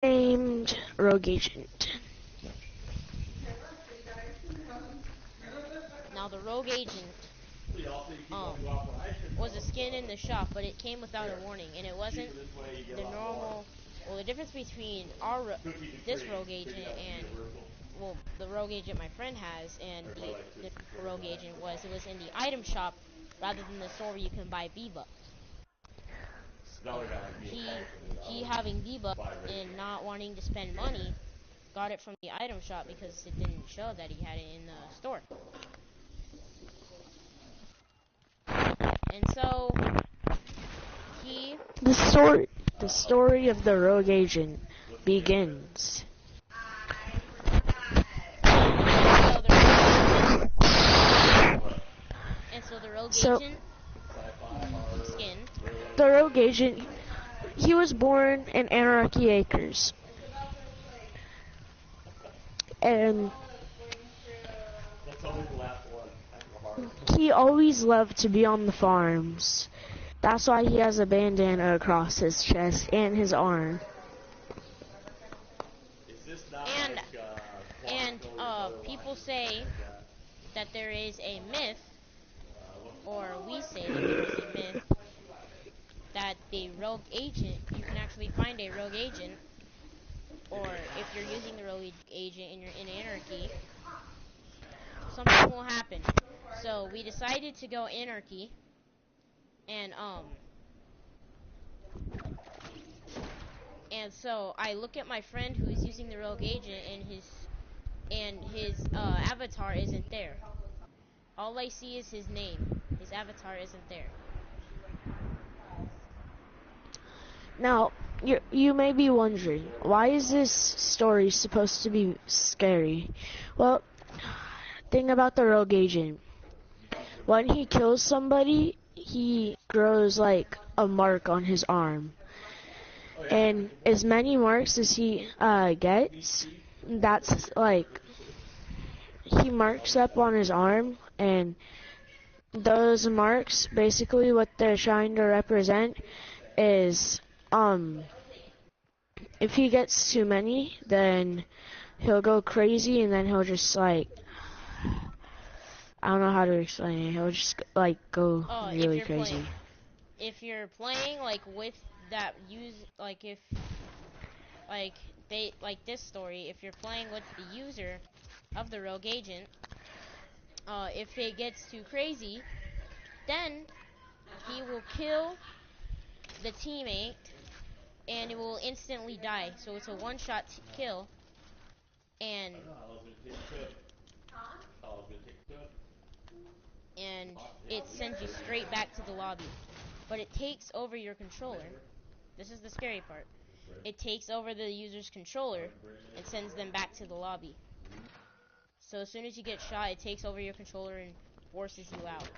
Named Rogue Agent. Now the rogue agent was a skin in the shop, but it came without a warning, and it wasn't the normal. Well, the difference between this rogue agent and the rogue agent my friend has and the rogue agent was it was in the item shop rather than the store where you can buy V-Bucks. He having V-Bucks and not wanting to spend money got it from the item shop because it didn't show that he had it in the store. And so the story of the Rogue Agent begins. And so the Rogue Agent skin. The Rogue Agent, he was born in Anarchy Acres. And he always loved to be on the farms. That's why he has a bandana across his chest and his arm. And people say that there is a myth, or we say that there is a myth, that the rogue agent, you can actually find a rogue agent, or if you're using the rogue agent and you're in Anarchy, something will happen. So we decided to go Anarchy, and so I look at my friend who is using the rogue agent, and his avatar isn't there. All I see is his name. His avatar isn't there. Now, you may be wondering, why is this story supposed to be scary? Well, thing about the Rogue Agent, when he kills somebody, he grows like a mark on his arm. And as many marks as he gets, that's like, he marks up on his arm, and those marks, basically what they're trying to represent is, if he gets too many, then he'll go crazy, and then he'll just like, I don't know how to explain it, he'll just like go really crazy. If you're playing like with that like this story, if you're playing with the user of the rogue agent, if it gets too crazy, then he will kill the teammate and it will instantly die. So it's a one-shot kill, and it sends you straight back to the lobby. But it takes over your controller. This is the scary part. It takes over the user's controller and sends them back to the lobby. So as soon as you get shot, it takes over your controller and forces you out.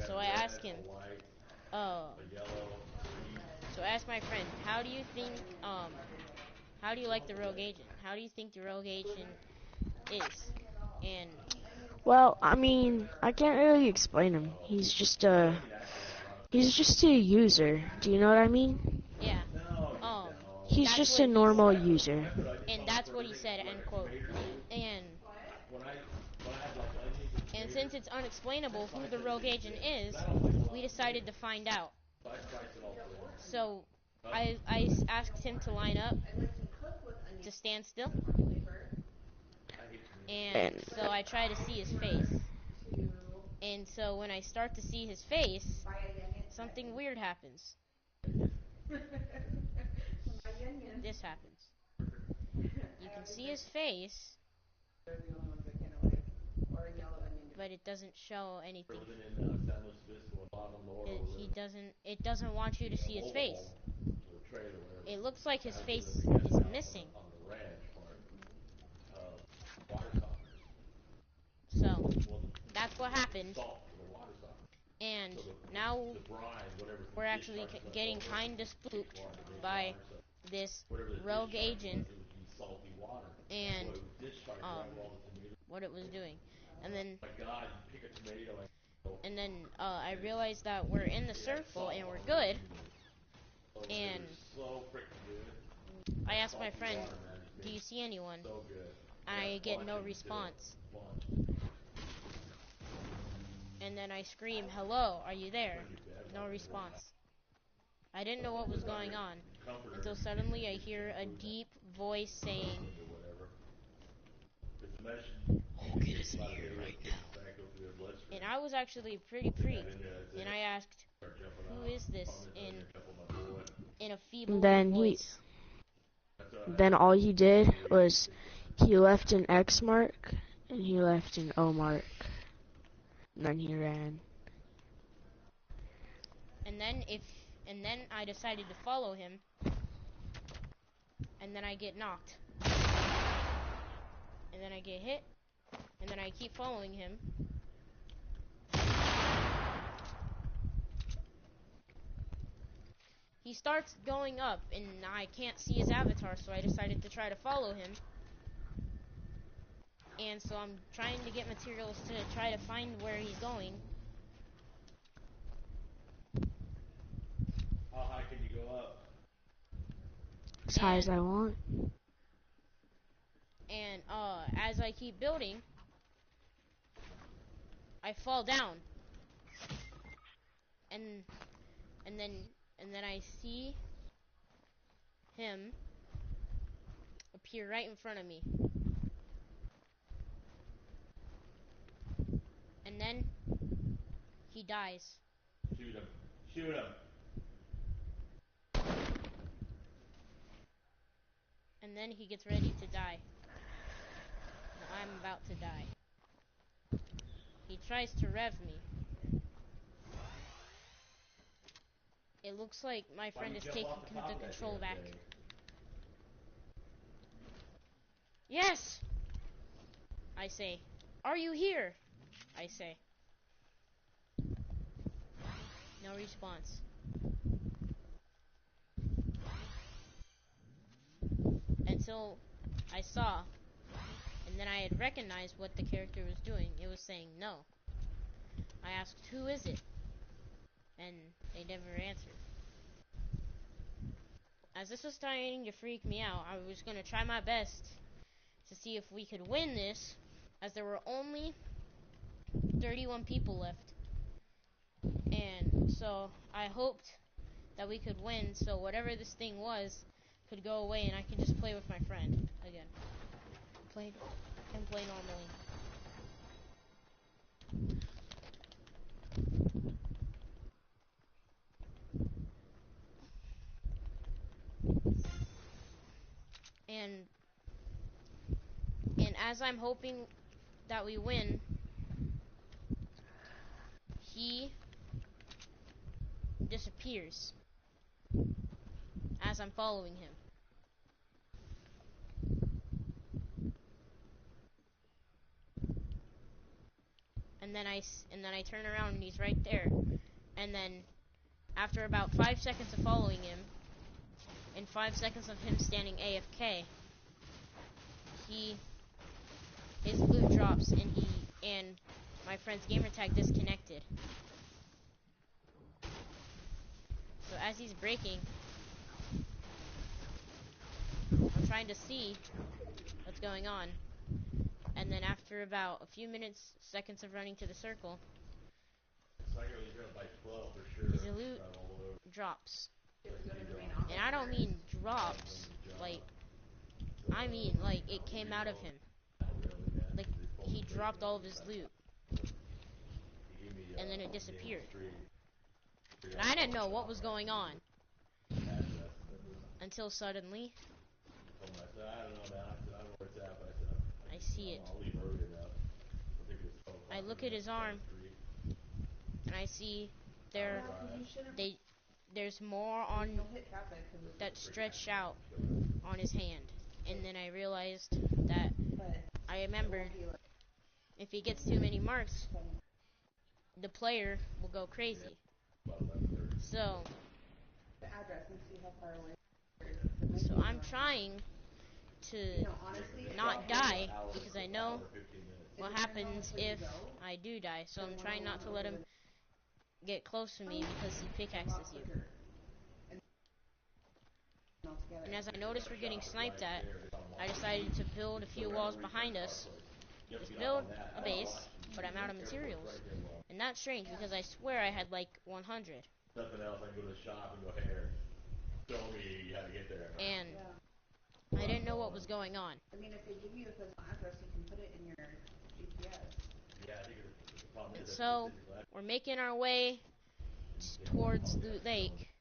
So I asked him, so I asked my friend, how do you like the rogue agent? How do you think the rogue agent is? And well, I mean, I can't really explain him. He's just a user. Do you know what I mean? Yeah. He's just a normal user. And that's what he said, end quote. And since it's unexplainable who the rogue agent is, we decided to find out. So I asked him to line up, to stand still. And so I try to see his face. And so when I start to see his face, something weird happens. This happens. You can see his face, but it doesn't show anything. It doesn't want you to see his face. It looks like his face is missing. So that's what happened. And now we're actually getting kind of spooked by this rogue agent and what it was doing. and then I realized that we're in the circle and we're good. And I asked my friend, "Do you see anyone?" I get no response. And then I scream, "Hello, are you there?" No response. I didn't know what was going on until suddenly I hear a deep voice saying, "I'll get us in here right now." and I was actually pretty freaked. And I asked, "Who is this?" in a feeble voice. Then all he did was he left an X mark and he left an O mark. And then he ran. And then I decided to follow him. And then I get knocked. And then I get hit. And then I keep following him. He starts going up, and I can't see his avatar, so I decided to try to follow him. And so I'm trying to get materials to try to find where he's going. How high can you go up? As high as I want. And as I keep building, I fall down. And then I see him appear right in front of me. And then he dies. Shoot him. Shoot him. And then he gets ready to die. And I'm about to die. He tries to rev me. It looks like my friend is taking the control back. Yes! I say. Are you here? I say. No response. Until I saw, and then I had recognized what the character was doing. It was saying no. I asked, "Who is it?" And they never answered. As this was starting to freak me out, I was going to try my best to see if we could win this, as there were only 31 people left. And so I hoped that we could win, so whatever this thing was could go away and I could just play with my friend again. Play normally. And as I'm hoping that we win, he disappears as I'm following him. And then I turn around and he's right there. And then after about 5 seconds of following him, and 5 seconds of him standing AFK, his loot drops and my friend's gamertag disconnected. So as he's breaking, I'm trying to see what's going on. And then after about a few seconds of running to the circle, his loot drops. And I don't mean drops, like, I mean like it came out of him. Like, he dropped all of his loot. And then it disappeared. And I didn't know what was going on. Until suddenly, I see it. I look at his arm, and I see there's more on that stretched out on his hand. And then I realized that I remembered if he gets too many marks, the player will go crazy. So I'm trying to not die because I know what happens if I do die. So I'm trying not to let him get close to me because he pickaxes you. And as I notice we're getting sniped at, I decided to build a few walls behind us. Just build a base, but I'm out of materials. And that's strange because I swear I had like 100. Nothing else, I can go to the shop and go, hey, show me how to get there. And I didn't know what was going on. I mean, if they give you a physical address, you can put it in your GPS. Yeah, I think the problem is So we're making our way towards the lake.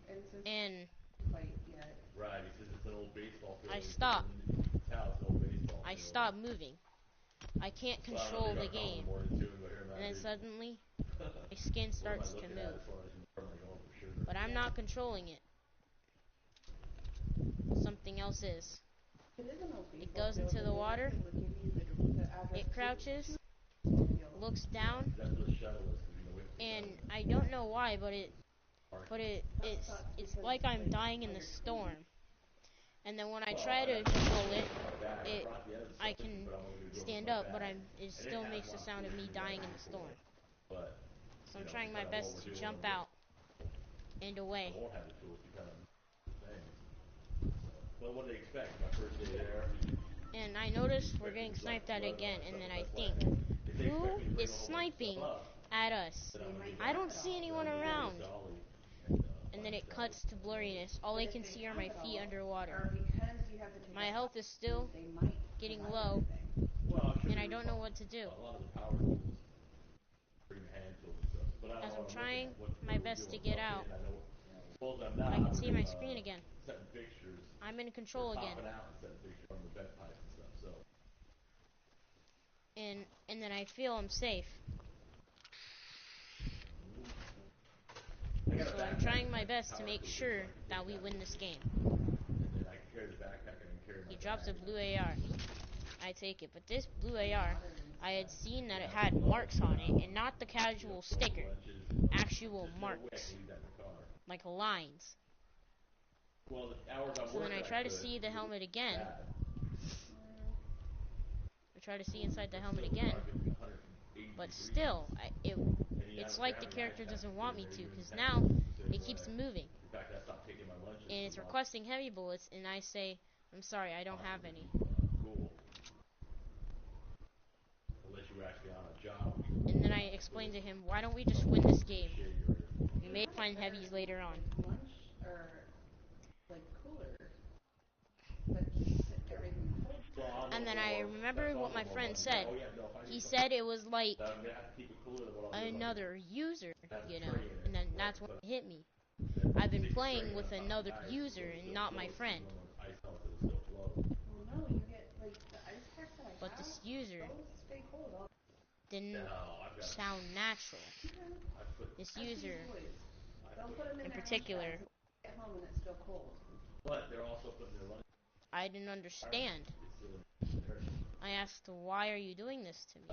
And since And quite yet. right, because it's an old baseball field. I stop. You can tell it's an old baseball I field. stop moving. I can't control the game. And then And suddenly, my skin starts to move. But I'm not controlling it. Something else is. It goes into the water. It crouches, looks down, and I don't know why, but it's like I'm dying in the storm. And then when I try to control it, I can stand up, but it still makes the sound of me dying in the storm. So I'm trying my best to jump out and away. Well, what do they expect? My first day there. And I notice we're getting sniped at again, and then I think, who is sniping at us? I don't see anyone around. And then it cuts to blurriness. All I can see are my feet underwater. My health is still getting low, and I don't know what to do. As I'm trying my best to get out, I can see my screen again. I'm in control again. And then I feel I'm safe. So I'm trying my best to make sure that we win this game. He drops a blue AR. I take it, but this blue AR, I had seen that it had marks on it, and not the casual sticker. Actual marks. Like lines. So then I try to see the helmet again. I try to see inside the helmet again. But still, it's like the character doesn't want me to, because now it keeps moving. And it's requesting heavy bullets, and I say, I'm sorry, I don't have any. And then I explain to him, why don't we just win this game? We may find heavies later on. Lunch or like cooler, but keep everything cold. And then I remember what my friend said. He said it was like another user, you know, and then that's when it hit me. I've been playing with another user and not my friend. Well, no, you get like the ice packs that I But have. this user Those stay cold all didn't sound natural. This user Don't put them in in their particular, lunch bags and get home and it's still cold. But they're also putting their lunch. I didn't understand. I asked, why are you doing this to me?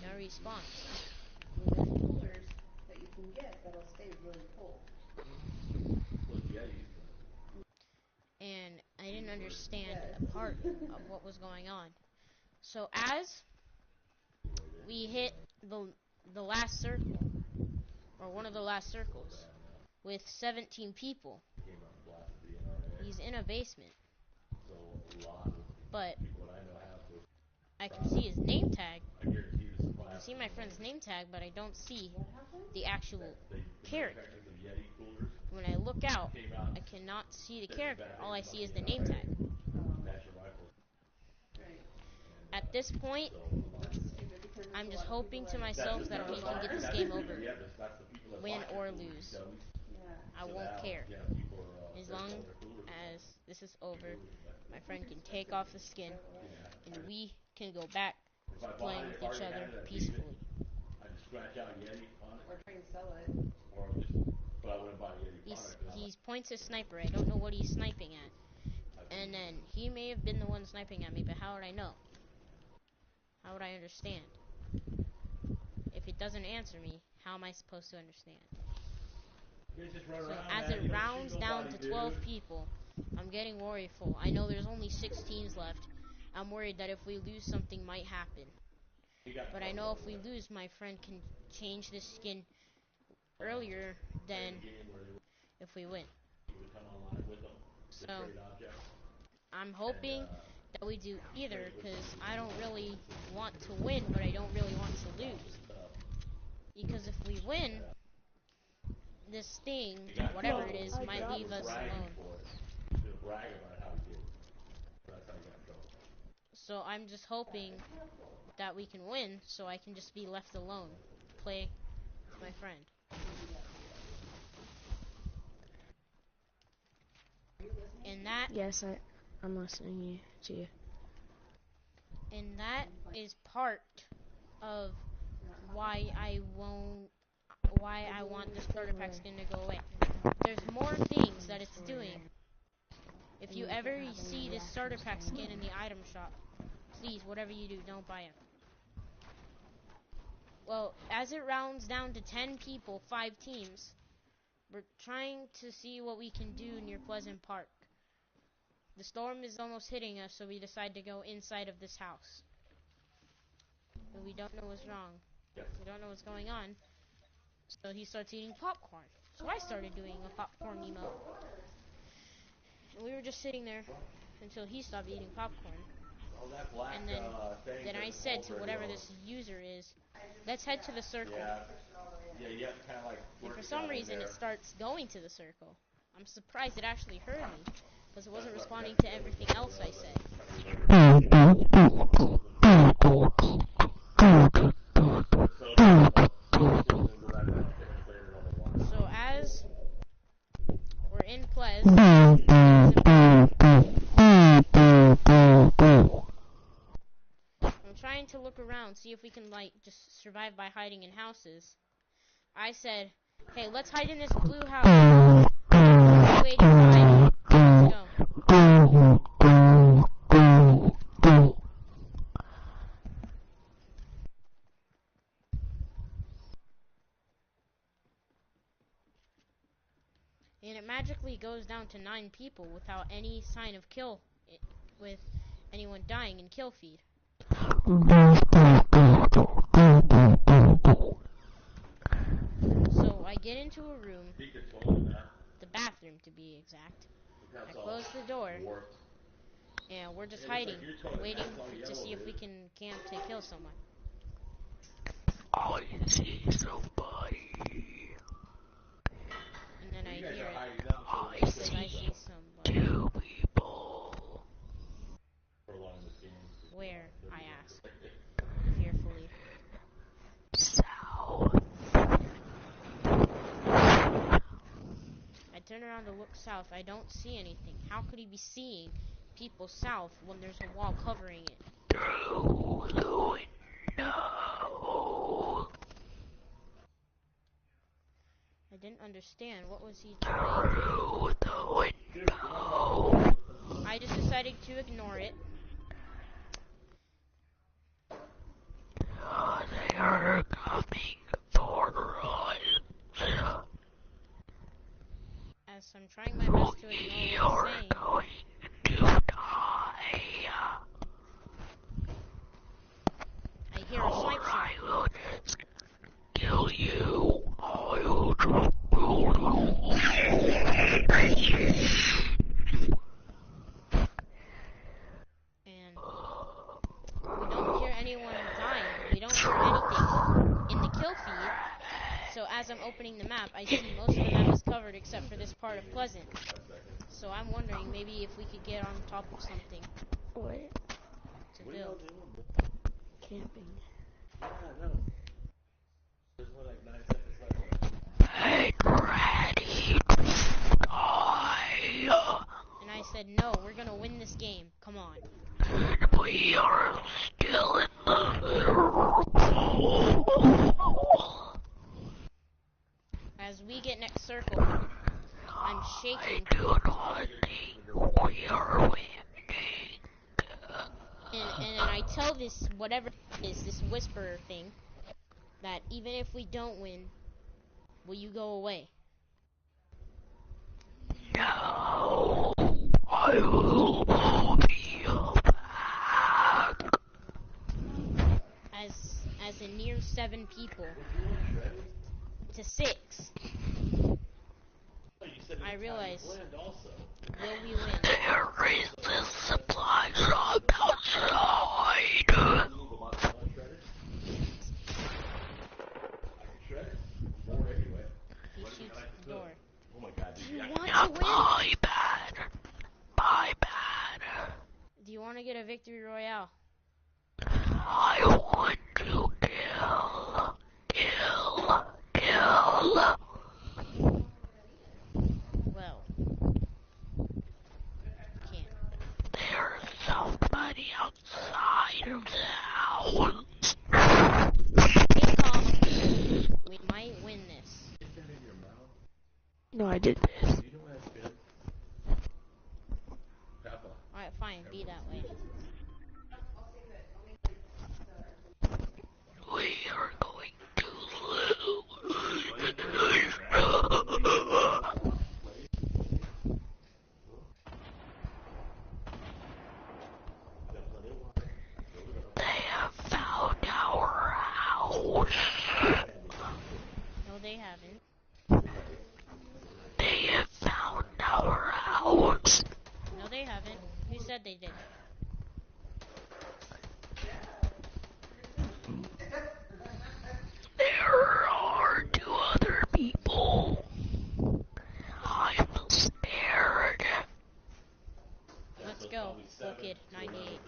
No response. There's coolers that you can get that'll stay really cold. And I didn't understand a part of what was going on. So as we hit the last circle, or one of the last circles, with 17 people, he's in a basement. But I can see his name tag. I can see my friend's name tag, but I don't see the actual character. When I look out, I cannot see the character. All I see is the name tag. At this point, I'm just hoping to myself that we can get this game over. Win or lose. I won't care. As long as this is over, my friend can take off the skin, and we can go back to playing with each other peacefully. Or try and sell it. He points his sniper. I don't know what he's sniping at. And then he may have been the one sniping at me, but how would I know? How would I understand? If it doesn't answer me, how am I supposed to understand? So as it rounds down to 12 people, I'm getting worryful. I know there's only 6 teams left. I'm worried that if we lose, something might happen. But I know if we lose, my friend can change the skin earlier than if we win. So, I'm hoping that we do either, because I don't really want to win, but I don't really want to lose. Because if we win, this thing, whatever it is, might leave us alone. So I'm just hoping that we can win, so I can just be left alone to play with my friend. And that Yes, I'm listening to you. And that is part of why I want the starter pack skin to go away. There's more things that it's doing. If you ever see this starter pack skin in the item shop, please, whatever you do, don't buy it. Well, as it rounds down to 10 people, 5 teams, we're trying to see what we can do near Pleasant Park. The storm is almost hitting us, so we decide to go inside of this house. But we don't know what's wrong. We don't know what's going on. So he starts eating popcorn. So I started doing a popcorn emote. And we were just sitting there until he stopped eating popcorn. And then I said to whatever this user is, let's head to the circle. And for some reason it starts going to the circle. I'm surprised it actually heard me, because it wasn't responding to everything else I said. So as we're in Ples, I'm trying to look around, see if we can just survive by hiding in houses. I said, hey, let's hide in this blue house. 285. Let's go. And it magically goes down to 9 people without any sign of kill, with anyone dying in kill feed. So I get into a room, the bathroom to be exact. I close the door, and we're just hiding, waiting to see if we can camp to kill someone. I see somebody. And then I hear it. I see somebody. 2 people. Where? I ask, fearfully. South. I turn around to look south. I don't see anything. How could he be seeing people south when there's a wall covering it? Through the window. I didn't understand. What was he trying to do? Through the window. I just decided to ignore it. They are coming for us. As I'm trying my best to ignore what he's saying. Going to die. I hear a snipe shot. I will just kill you. I will And we don't hear anyone dying. We don't hear anything in the kill feed. So as I'm opening the map, I see most of the map is covered except for this part of Pleasant. So I'm wondering maybe if we could get on top of something. What? To build. Camping. get ready to die. And I said, no, we're gonna win this game. Come on. And we are still in the middle. As we get next circle, I'm shaking. I do not think we are winning. And then I tell this, whatever it is, this whisperer thing, that even if we don't win, will you go away? No, I will be back. 7 people to 6. I realize. Will we win? There is a supply shop outside. He shoots the door. Oh my god, Do you want to Now, win? my bad. My bad. Do you want to get a victory royale? I want to kill. Well, can't. There's somebody outside of the house. Stay calm. We might win this. No, I did this. Alright, fine. Be that way. We are going to lose. They have found our house. No, they haven't. They have found our house. No, they haven't. Who said they did? There are 2 other people. I'm scared. Let's go. Cool kid, 98.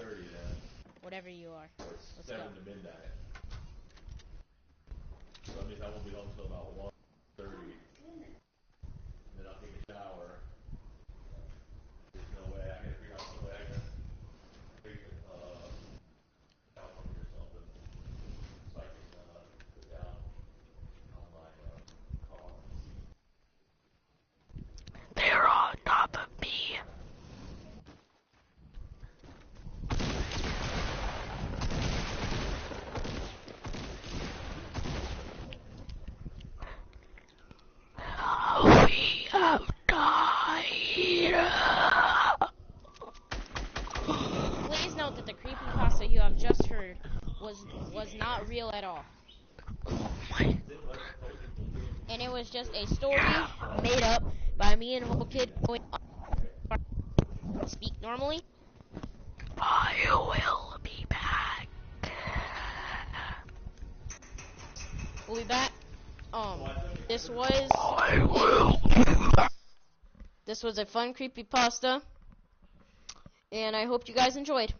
Whatever you are. Let's go. 7 to midnight. So that means I won't be home until about 1:30. And then I'll take a shower. There's no way. I gotta figure out some way I can take California or something. So I can put down on my car. They're on top of me. We have died. Please note that the creepypasta you have just heard was not real at all. And it was just a story made up by me and Cool Kid going on. Speak normally. I will be back. We'll be back. This was I will be back. a fun creepypasta, and I hope you guys enjoyed.